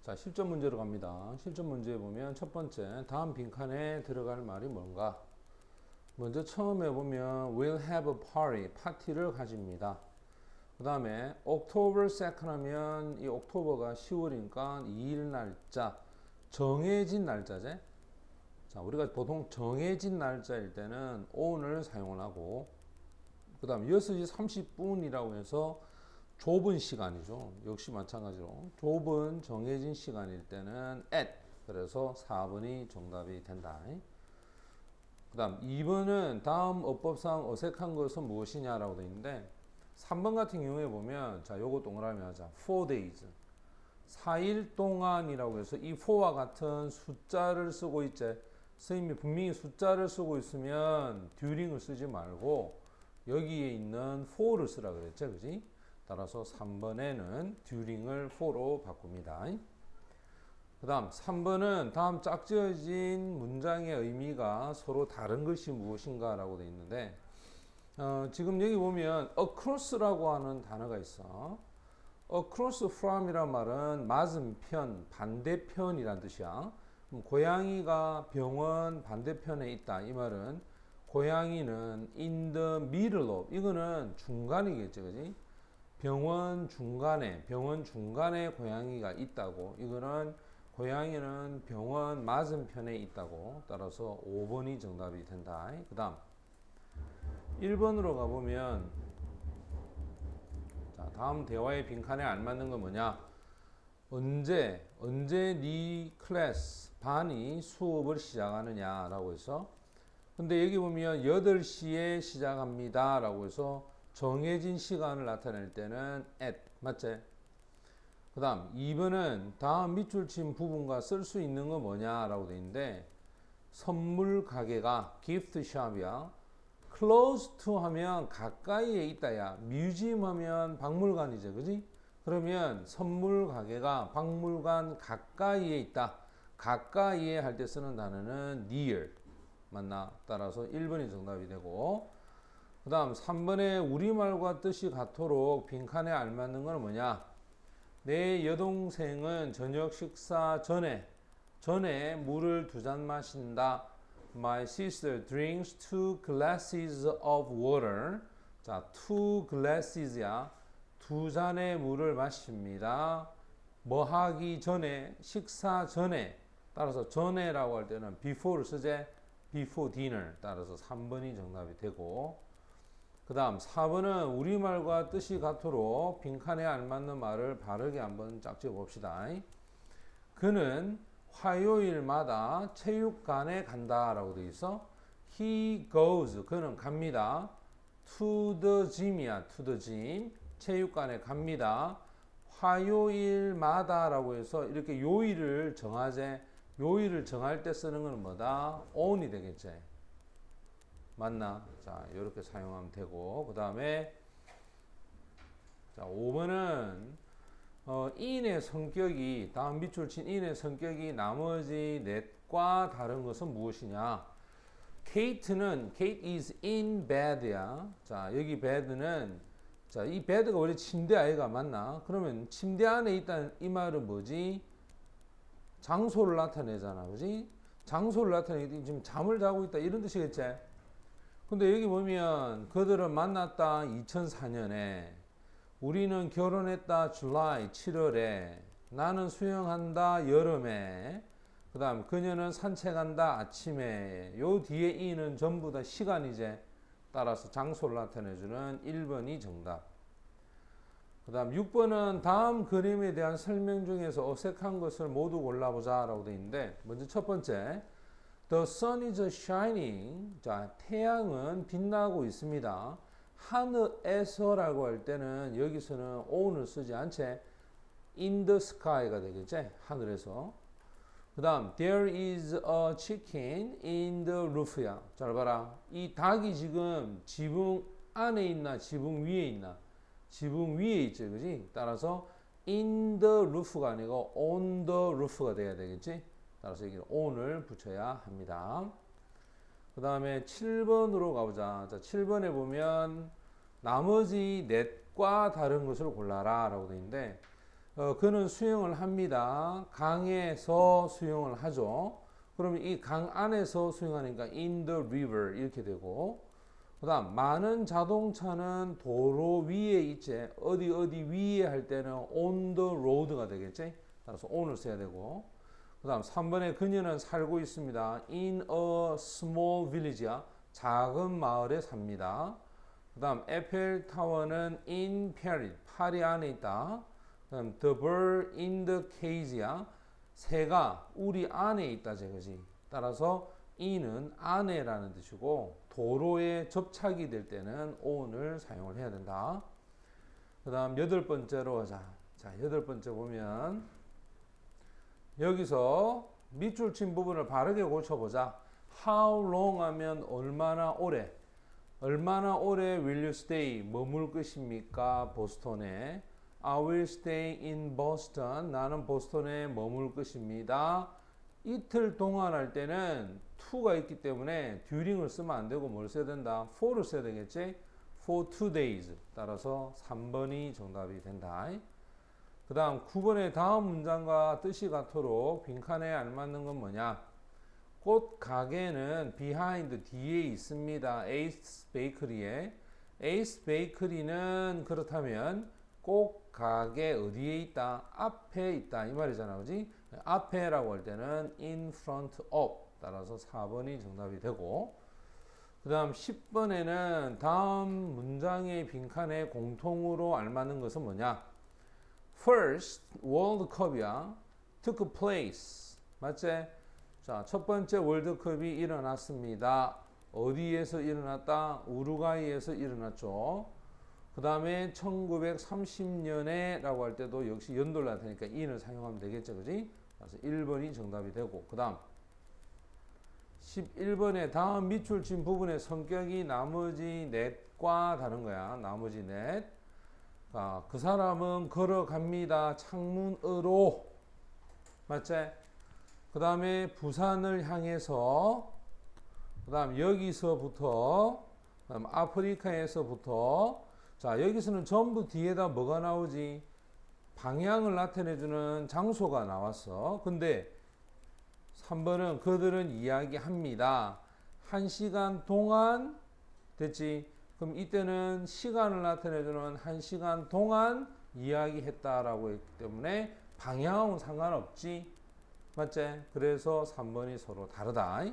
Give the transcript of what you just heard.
자, 실전 문제로 갑니다. 실전 문제에 보면 첫 번째, 다음 빈칸에 들어갈 말이 뭔가? 먼저 처음에 보면 we'll have a party, 파티를 가집니다. 그 다음에 October 2nd 하면 이 옥토버가 10월이니까 2일 날짜, 정해진 날짜제. 자, 우리가 보통 정해진 날짜일 때는 on을 사용을 하고, 그 다음 6시 30분이라고 해서 좁은 시간이죠. 역시 마찬가지로 좁은 정해진 시간일 때는 at, 그래서 4번이 정답이 된다. 그 다음 2번은 다음 어법상 어색한 것은 무엇이냐라고 되어 있는데 3번 같은 경우에 보면 자, 요거 동그라미 하자. 4days 4일 동안이라고 해서 이 4와 같은 숫자를 쓰고 있지. 선생님이 분명히 숫자를 쓰고 있으면 during을 쓰지 말고 여기에 있는 4를 쓰라 그랬죠. 그지? 따라서 3번에는 during을 for로 바꿉니다. 그 다음 3번은 다음 짝지어진 문장의 의미가 서로 다른 것이 무엇인가 라고 되어 있는데 지금 여기 보면 across라고 하는 단어가 있어. across from 이란 말은 맞은편, 반대편이란 뜻이야. 고양이가 병원 반대편에 있다. 이 말은 고양이는 in the middle of, 이거는 중간이겠죠. 그지? 병원 중간에 고양이가 있다고. 이거는 고양이는 병원 맞은편에 있다고. 따라서 5번이 정답이 된다. 그 다음 1번으로 가보면 자, 다음 대화의 빈칸에 알맞는 건 뭐냐? 언제 네 클래스 반이 수업을 시작하느냐 라고 해서, 근데 여기 보면 8시에 시작합니다 라고 해서 정해진 시간을 나타낼 때는 at, 맞지? 그 다음 2번은 다음 밑줄 친 부분과 쓸 수 있는 건 뭐냐 라고 되어 있는데 선물 가게가 gift shop이야. close to 하면 가까이에 있다야. museum 하면 박물관이죠. 그지? 그러면 선물 가게가 박물관 가까이에 있다. 가까이에 할 때 쓰는 단어는 near. 맞나? 따라서 1번이 정답이 되고, 그 다음 3번에 우리말과 뜻이 같도록 빈칸에 알맞는 건 뭐냐? 내 여동생은 저녁 식사 전에 물을 2잔 마신다. My sister drinks 2 glasses of water. 자, 2 glasses야. 2잔의 물을 마십니다. 뭐 하기 전에, 식사 전에. 따라서 전에라고 할 때는 before를 쓰재. before dinner. 따라서 3번이 정답이 되고, 그 다음 4번은 우리말과 뜻이 같도록 빈칸에 알맞는 말을 바르게 한번 짝지어 봅시다. 그는 화요일마다 체육관에 간다 라고 되어 있어. He goes, 그는 갑니다. To the gym이야. To the gym. 체육관에 갑니다. 화요일마다 라고 해서 이렇게 요일을 정하재. 요일을 정할 때 쓰는 건 뭐다? on이 되겠지. 맞나? 자, 이렇게 사용하면 되고, 그 다음에 자, 5번은 in의 성격이, 다음 밑줄 친 in의 성격이 나머지 넷과 다른 것은 무엇이냐? Kate is in bed야. 자, 여기 bed는, 자, 이 bed가 원래 침대 아이가 맞나? 그러면 침대 안에 있다는 이 말은 뭐지? 장소를 나타내잖아. 그지? 장소를 나타내기 지금 잠을 자고 있다. 이런 뜻이겠지? 근데 여기 보면 그들은 만났다 2004년에, 우리는 결혼했다 July 7월에, 나는 수영한다 여름에, 그 다음 그녀는 산책한다 아침에. 요 뒤에 이는 전부 다 시간이제. 따라서 장소를 나타내주는 1번이 정답. 그 다음 6번은 다음 그림에 대한 설명 중에서 어색한 것을 모두 골라보자 라고 되어 있는데, 먼저 첫 번째 The sun is shining. 자, 태양은 빛나고 있습니다. 하늘에서라고 할 때는 여기서는 on을 쓰지 않지. in the sky가 되겠지. 하늘에서. 그 다음 there is a chicken in the roof야. 잘 봐라. 이 닭이 지금 지붕 안에 있나 지붕 위에 있나? 지붕 위에 있지. 그지? 따라서 in the roof가 아니고 on the roof가 돼야 되겠지. 따라서 여기는 on을 붙여야 합니다. 그 다음에 7번으로 가보자. 자, 7번에 보면 나머지 넷과 다른 것을 골라라 라고 되어 있는데 그는 수영을 합니다. 강에서 수영을 하죠. 그러면 이 강 안에서 수영하니까 in the river 이렇게 되고, 그 다음 많은 자동차는 도로 위에 있지. 어디 위에 할 때는 on the road가 되겠지. 따라서 on을 써야 되고, 그 다음 3번에 그녀는 살고 있습니다. in a small village야. 작은 마을에 삽니다. 그 다음 에펠타워는 in Paris, 파리 안에 있다. 그 다음 the bird in the cage야. 새가 우리 안에 있다 제거지. 따라서 in은 안에라는 뜻이고 도로에 접착이 될 때는 on을 사용을 해야 된다. 그 다음 8번째로 가자. 자, 8번째 보면 여기서 밑줄 친 부분을 바르게 고쳐보자. How long 하면 얼마나 오래. 얼마나 오래 will you stay? 머물 것입니까? 보스턴에. I will stay in Boston. 나는 보스턴에 머물 것입니다. 이틀 동안 할 때는 to가 있기 때문에 during을 쓰면 안 되고 뭘 써야 된다? for를 써야 되겠지? For 2 days. 따라서 3번이 정답이 된다. 그 다음 9번의 다음 문장과 뜻이 같도록 빈칸에 알맞는 건 뭐냐? 꽃 가게는 behind 뒤에 있습니다. Ace Bakery에. Ace Bakery는 그렇다면 꽃 가게 어디에 있다? 앞에 있다 이 말이잖아, 그지? 앞에라고 할 때는 in front of. 따라서 4번이 정답이 되고, 그 다음 10번에는 다음 문장의 빈칸에 공통으로 알맞는 것은 뭐냐? First World Cup이야. took place. 맞지? 자, 첫 번째 월드컵이 일어났습니다. 어디에서 일어났다? 우루과이에서 일어났죠. 그 다음에 1930년에 라고 할 때도 역시 연도를 나타내니까 in을 사용하면 되겠죠. 그지? 그래서 1번이 정답이 되고, 그 다음 11번에 다음 밑줄 친 부분의 성격이 나머지 넷과 다른 거야. 나머지 넷. 그 사람은 걸어갑니다. 창문으로. 맞지? 그 다음에 부산을 향해서, 그 다음 여기서부터, 그 다음 아프리카에서부터. 자, 여기서는 전부 뒤에다 뭐가 나오지? 방향을 나타내주는 장소가 나왔어. 근데 3번은 그들은 이야기합니다. 1시간 동안 됐지? 그럼 이때는 시간을 나타내주는 1시간 동안 이야기했다라고 했기 때문에 방향은 상관없지. 맞지? 그래서 3번이 서로 다르다.